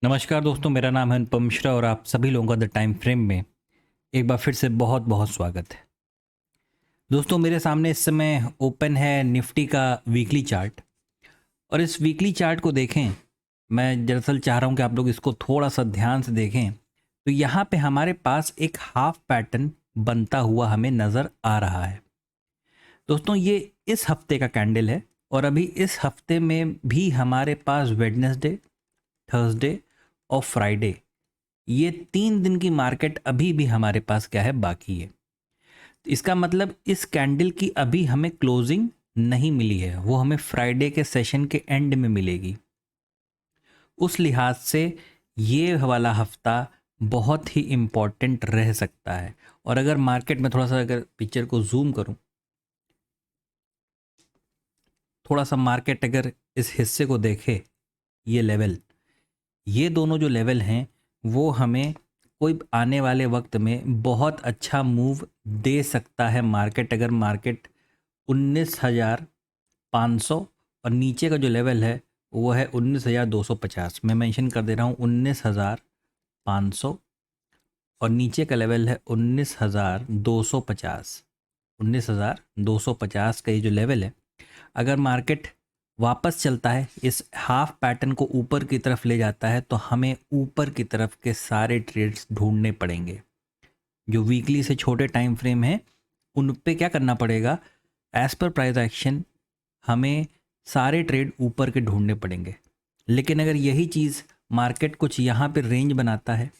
नमस्कार दोस्तों, मेरा नाम है अनुपम मिश्रा और आप सभी लोगों का द टाइम फ्रेम में एक बार फिर से बहुत बहुत स्वागत है। दोस्तों, मेरे सामने इस समय ओपन है निफ्टी का वीकली चार्ट और इस वीकली चार्ट को देखें। मैं दरअसल चाह रहा हूं कि आप लोग इसको थोड़ा सा ध्यान से देखें। तो यहाँ पे हमारे पास एक हाफ पैटर्न बनता हुआ हमें नज़र आ रहा है। दोस्तों, ये इस हफ्ते का कैंडल है और अभी इस हफ्ते में भी हमारे पास वेडनेसडे, थर्सडे और फ्राइडे, ये 3 दिन की मार्केट अभी भी हमारे पास क्या है, बाकी है। इसका मतलब इस कैंडल की अभी हमें क्लोजिंग नहीं मिली है, वो हमें फ्राइडे के सेशन के एंड में मिलेगी। उस लिहाज से ये वाला हफ्ता बहुत ही इम्पॉर्टेंट रह सकता है। और अगर मार्केट में थोड़ा सा अगर पिक्चर को जूम करूं, थोड़ा सा मार्केट अगर इस हिस्से को देखे, ये लेवल, ये दोनों जो लेवल हैं वो हमें कोई आने वाले वक्त में बहुत अच्छा मूव दे सकता है। मार्केट अगर मार्केट 19,500 और नीचे का जो लेवल है वो है 19,250, मैं मेंशन कर दे रहा हूँ 19,500 और नीचे का लेवल है 19,250। 19,250 का ये जो लेवल है, अगर मार्केट वापस चलता है, इस हाफ पैटर्न को ऊपर की तरफ ले जाता है, तो हमें ऊपर की तरफ के सारे ट्रेड्स ढूंढने पड़ेंगे। जो वीकली से छोटे टाइम फ्रेम हैं उन पे क्या करना पड़ेगा, एज पर प्राइस एक्शन हमें सारे ट्रेड ऊपर के ढूंढने पड़ेंगे। लेकिन अगर यही चीज़ मार्केट कुछ यहाँ पे रेंज बनाता है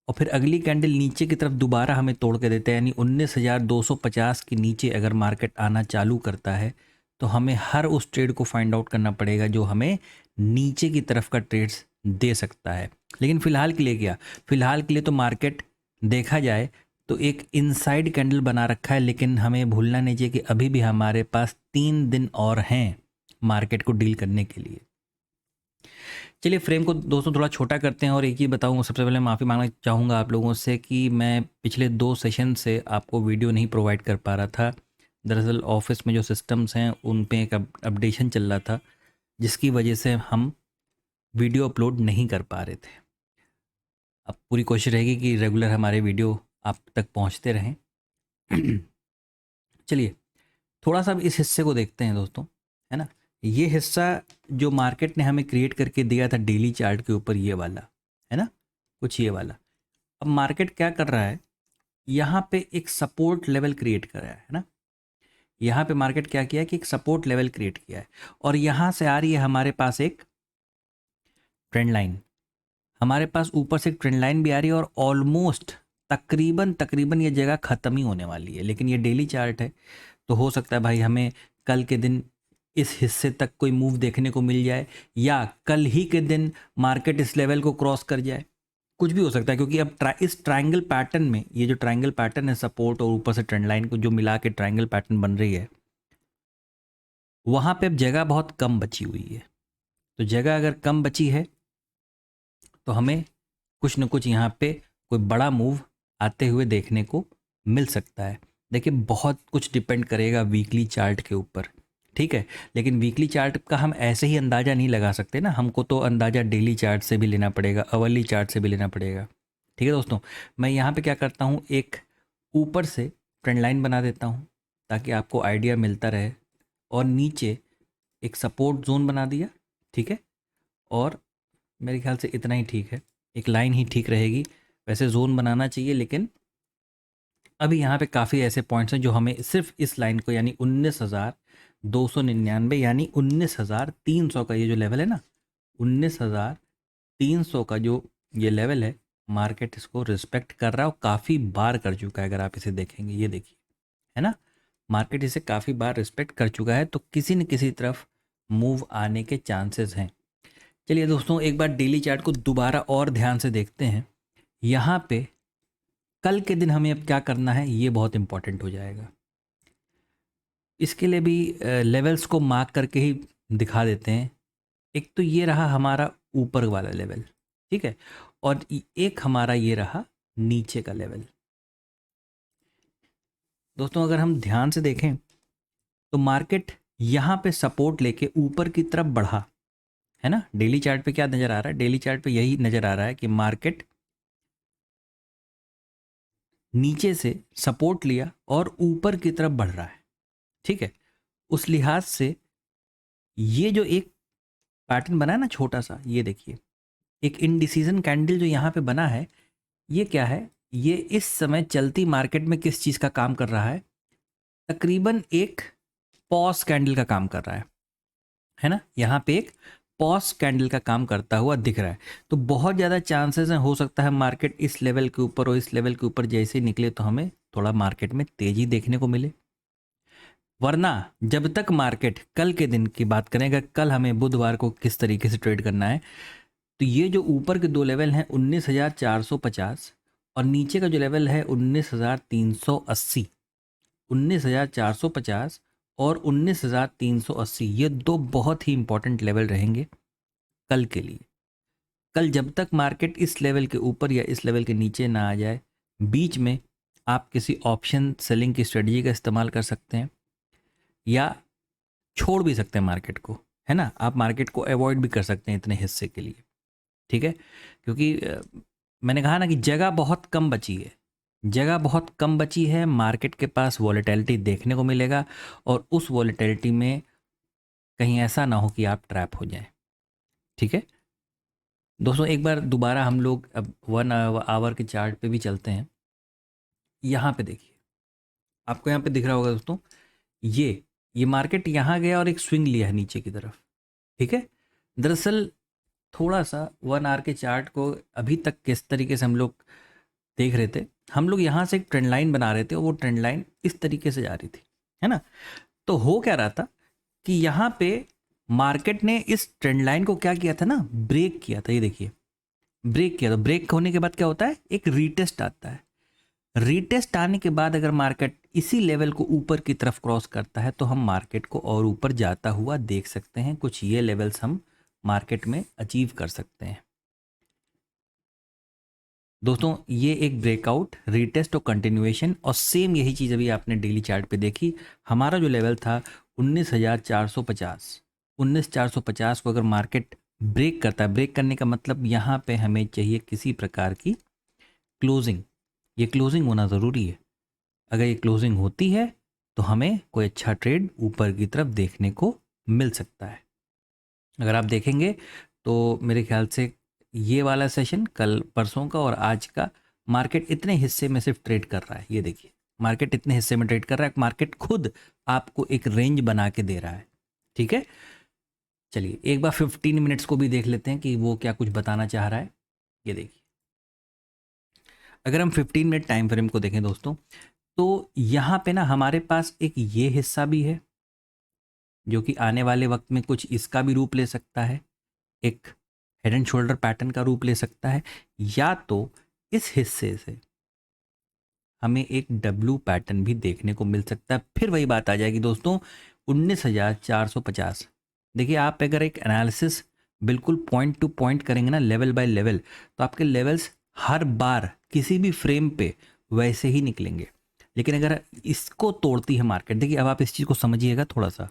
और फिर अगली कैंडल नीचे की तरफ दोबारा हमें तोड़ के देता है, यानी 19,250 के नीचे अगर मार्केट आना चालू करता है, तो हमें हर उस ट्रेड को फाइंड आउट करना पड़ेगा जो हमें नीचे की तरफ का ट्रेड्स दे सकता है। लेकिन फ़िलहाल के लिए क्या, फ़िलहाल के लिए तो मार्केट देखा जाए तो एक इनसाइड कैंडल बना रखा है। लेकिन हमें भूलना नहीं चाहिए कि अभी भी हमारे पास 3 दिन और हैं मार्केट को डील करने के लिए। चलिए फ्रेम को दोस्तों थोड़ा छोटा करते हैं और एक ही बताऊँ, सबसे पहले माफ़ी मांगना चाहूँगा आप लोगों से कि मैं पिछले 2 सेशन से आपको वीडियो नहीं प्रोवाइड कर पा रहा था। दरअसल ऑफिस में जो सिस्टम्स हैं उन पे एक अपडेशन चल रहा था, जिसकी वजह से हम वीडियो अपलोड नहीं कर पा रहे थे। अब पूरी कोशिश रहेगी कि रेगुलर हमारे वीडियो आप तक पहुँचते रहें। चलिए थोड़ा सा अब इस हिस्से को देखते हैं दोस्तों, है ना। ये हिस्सा जो मार्केट ने हमें क्रिएट करके दिया था डेली चार्ट के ऊपर, ये वाला, है ना, कुछ ये वाला। अब मार्केट क्या कर रहा है, यहाँ पे एक सपोर्ट लेवल क्रिएट कर रहा है ना। यहाँ पे मार्केट क्या किया है कि एक सपोर्ट लेवल क्रिएट किया है और यहाँ से आ रही है हमारे पास एक ट्रेंड लाइन। हमारे पास ऊपर से एक ट्रेंड लाइन भी आ रही है और ऑलमोस्ट तकरीबन तकरीबन ये जगह ख़त्म ही होने वाली है। लेकिन ये डेली चार्ट है, तो हो सकता है भाई हमें कल के दिन इस हिस्से तक कोई मूव देखने को मिल जाए, या कल ही के दिन मार्केट इस लेवल को क्रॉस कर जाए। कुछ भी हो सकता है, क्योंकि अब इस ट्रायंगल पैटर्न में, ये जो ट्रायंगल पैटर्न है, सपोर्ट और ऊपर से ट्रेंड लाइन को जो मिला के ट्रायंगल पैटर्न बन रही है, वहाँ पे अब जगह बहुत कम बची हुई है। तो जगह अगर कम बची है तो हमें कुछ न कुछ यहाँ पे कोई बड़ा मूव आते हुए देखने को मिल सकता है। देखिए बहुत कुछ डिपेंड करेगा वीकली चार्ट के ऊपर, ठीक है। लेकिन वीकली चार्ट का हम ऐसे ही अंदाज़ा नहीं लगा सकते ना, हमको तो अंदाज़ा डेली चार्ट से भी लेना पड़ेगा, अवर्ली चार्ट से भी लेना पड़ेगा, ठीक है दोस्तों। मैं यहाँ पे क्या करता हूँ, एक ऊपर से ट्रेंड लाइन बना देता हूँ ताकि आपको आइडिया मिलता रहे, और नीचे एक सपोर्ट जोन बना दिया, ठीक है। और मेरे ख्याल से इतना ही ठीक है, एक लाइन ही ठीक रहेगी। वैसे जोन बनाना चाहिए, लेकिन अभी यहाँ पे काफ़ी ऐसे पॉइंट्स हैं जो हमें सिर्फ इस लाइन को, यानी 19,299, यानी 19,300 का ये जो लेवल है ना, 19,300 का जो ये लेवल है, मार्केट इसको रिस्पेक्ट कर रहा है और काफ़ी बार कर चुका है। अगर आप इसे देखेंगे, ये देखिए, है ना, मार्केट इसे काफ़ी बार रिस्पेक्ट कर चुका है, तो किसी न किसी तरफ मूव आने के चांसेस हैं। चलिए दोस्तों, एक बार डेली चार्ट को दोबारा और ध्यान से देखते हैं। यहाँ पे कल के दिन हमें अब क्या करना है, ये बहुत इंपॉर्टेंट हो जाएगा। इसके लिए भी लेवल्स को मार्क करके ही दिखा देते हैं। एक तो ये रहा हमारा ऊपर वाला लेवल, ठीक है, और एक हमारा ये रहा नीचे का लेवल। दोस्तों अगर हम ध्यान से देखें तो मार्केट यहाँ पे सपोर्ट लेके ऊपर की तरफ बढ़ा, है ना। डेली चार्ट पे क्या नज़र आ रहा है, डेली चार्ट पे यही नज़र आ रहा है कि मार्केट नीचे से सपोर्ट लिया और ऊपर की तरफ बढ़ रहा है, ठीक है। उस लिहाज से ये जो एक पैटर्न बना है ना छोटा सा, ये देखिए एक इनडिसीजन कैंडल जो यहाँ पे बना है, ये क्या है, ये इस समय चलती मार्केट में किस चीज़ का काम कर रहा है, तकरीबन एक पॉज कैंडल का काम कर रहा है ना। यहाँ पे एक पॉज कैंडल का काम करता हुआ दिख रहा है। तो बहुत ज़्यादा चांसेस हैं, हो सकता है मार्केट इस लेवल के ऊपर और इस लेवल के ऊपर जैसे ही निकले तो हमें थोड़ा मार्केट में तेज़ी देखने को मिले। वरना जब तक मार्केट कल के दिन की बात करें, अगर कल हमें बुधवार को किस तरीके से ट्रेड करना है, तो ये जो ऊपर के दो लेवल हैं 19,450 और नीचे का जो लेवल है 19,380, 19,450 और 19,380, ये दो बहुत ही इंपॉर्टेंट लेवल रहेंगे कल के लिए। कल जब तक मार्केट इस लेवल के ऊपर या इस लेवल के नीचे ना आ जाए, बीच में आप किसी ऑप्शन सेलिंग की स्ट्रेटजी का इस्तेमाल कर सकते हैं या छोड़ भी सकते हैं मार्केट को, है ना। आप मार्केट को अवॉइड भी कर सकते हैं इतने हिस्से के लिए, ठीक है। क्योंकि मैंने कहा ना कि जगह बहुत कम बची है, जगह बहुत कम बची है, मार्केट के पास वॉलेटिलिटी देखने को मिलेगा और उस वॉलेटिलिटी में कहीं ऐसा ना हो कि आप ट्रैप हो जाएं, ठीक है। दोस्तों एक बार दोबारा हम लोग अब 1 आवर के चार्ट पे भी चलते हैं। यहाँ पे देखिए, आपको यहाँ पे दिख रहा होगा दोस्तों, ये मार्केट यहाँ गया और एक स्विंग लिया है नीचे की तरफ, ठीक है। दरअसल थोड़ा सा 1 आवर के चार्ट को अभी तक किस तरीके से हम लोग देख रहे थे, हम लोग यहाँ से एक ट्रेंड लाइन बना रहे थे और वो ट्रेंड लाइन इस तरीके से जा रही थी, है ना। तो हो क्या रहा था कि यहाँ पे मार्केट ने इस ट्रेंड लाइन को क्या किया था ना, ब्रेक किया था। ये देखिए ब्रेक किया, तो ब्रेक होने के बाद क्या होता है, एक रीटेस्ट आता है। रीटेस्ट आने के बाद अगर मार्केट इसी लेवल को ऊपर की तरफ क्रॉस करता है तो हम मार्केट को और ऊपर जाता हुआ देख सकते हैं। कुछ ये लेवल्स हम मार्केट में अचीव कर सकते हैं। दोस्तों ये एक ब्रेकआउट, रीटेस्ट और कंटिन्यूएशन, और सेम यही चीज़ अभी आपने डेली चार्ट पे देखी। हमारा जो लेवल था 19,450, 19,450 को अगर मार्केट ब्रेक करता है, ब्रेक करने का मतलब यहाँ पे हमें चाहिए किसी प्रकार की क्लोजिंग। ये क्लोजिंग होना ज़रूरी है। अगर ये क्लोजिंग होती है तो हमें कोई अच्छा ट्रेड ऊपर की तरफ देखने को मिल सकता है। अगर आप देखेंगे तो मेरे ख्याल से ये वाला सेशन कल परसों का और आज का, मार्केट इतने हिस्से में सिर्फ ट्रेड कर रहा है। ये देखिए मार्केट इतने हिस्से में ट्रेड कर रहा है, मार्केट खुद आपको एक रेंज बना के दे रहा है, ठीक है। चलिए एक बार 15 मिनट्स को भी देख लेते हैं कि वो क्या कुछ बताना चाह रहा है। ये देखिए अगर हम 15 मिनट टाइम फ्रेम को देखें दोस्तों, तो यहाँ पे ना हमारे पास एक ये हिस्सा भी है जो कि आने वाले वक्त में कुछ इसका भी रूप ले सकता है, एक हेड एंड शोल्डर पैटर्न का रूप ले सकता है, या तो इस हिस्से से हमें एक डब्ल्यू पैटर्न भी देखने को मिल सकता है। फिर वही बात आ जाएगी दोस्तों 19,450। देखिए आप अगर एक एनालिसिस बिल्कुल पॉइंट टू पॉइंट करेंगे ना, लेवल बाय लेवल, तो आपके लेवल्स हर बार किसी भी फ्रेम पे वैसे ही निकलेंगे। लेकिन अगर इसको तोड़ती है मार्केट, देखिए अब आप इस चीज़ को समझिएगा थोड़ा सा,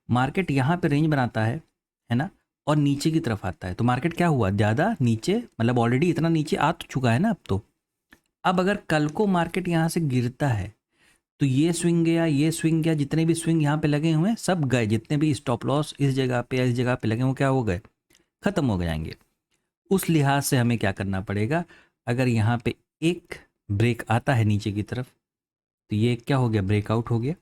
मार्केट यहाँ पे रेंज बनाता है ना, और नीचे की तरफ आता है, तो मार्केट क्या हुआ, ज़्यादा नीचे, मतलब ऑलरेडी इतना नीचे आ तो चुका है ना अब तो। अब अगर कल को मार्केट यहाँ से गिरता है तो ये स्विंग गया, ये स्विंग गया, जितने भी स्विंग यहाँ पे लगे हुए हैं सब गए, जितने भी स्टॉप लॉस इस जगह पे इस जगह पे लगे हुए क्या हो गए, खत्म हो जाएंगे। उस लिहाज से हमें क्या करना पड़ेगा, अगर यहाँ पे एक ब्रेक आता है नीचे की तरफ तो ये क्या हो गया, ब्रेकआउट हो गया।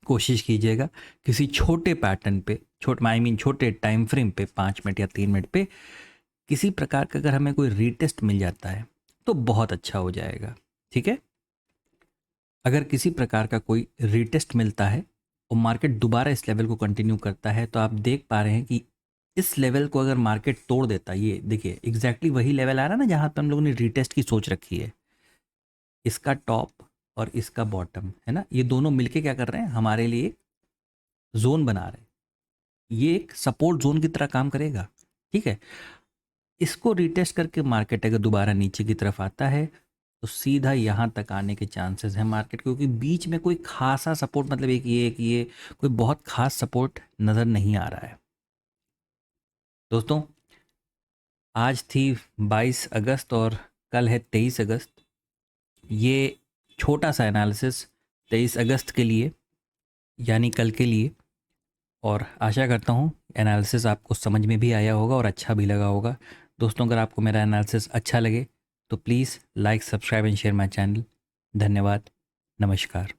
कोशिश कीजिएगा किसी छोटे पैटर्न पे, छोटे आई मीन छोटे टाइम फ्रेम पे, 5 मिनट या 3 मिनट पे किसी प्रकार का अगर हमें कोई रीटेस्ट मिल जाता है तो बहुत अच्छा हो जाएगा, ठीक है। अगर किसी प्रकार का कोई रीटेस्ट मिलता है और मार्केट दोबारा इस लेवल को कंटिन्यू करता है, तो आप देख पा रहे हैं कि इस लेवल को अगर मार्केट तोड़ देता है, ये देखिए एग्जैक्टली वही लेवल आ रहा है ना जहाँ पे हम लोगों ने रीटेस्ट की सोच रखी है। इसका टॉप और इसका बॉटम, है ना, ये दोनों मिलके क्या कर रहे हैं, हमारे लिए जोन बना रहे हैं। ये एक सपोर्ट जोन की तरह काम करेगा, ठीक है। इसको रिटेस्ट करके मार्केट अगर दोबारा नीचे की तरफ आता है तो सीधा यहाँ तक आने के चांसेस हैं मार्केट, क्योंकि बीच में कोई खासा सपोर्ट, मतलब एक ये कोई बहुत खास सपोर्ट नज़र नहीं आ रहा है। दोस्तों आज थी 22 अगस्त और कल है 23 अगस्त। ये छोटा सा एनालिसिस 23 अगस्त के लिए यानी कल के लिए, और आशा करता हूँ एनालिसिस आपको समझ में भी आया होगा और अच्छा भी लगा होगा। दोस्तों अगर आपको मेरा एनालिसिस अच्छा लगे तो please like, subscribe and share my channel. धन्यवाद। नमस्कार।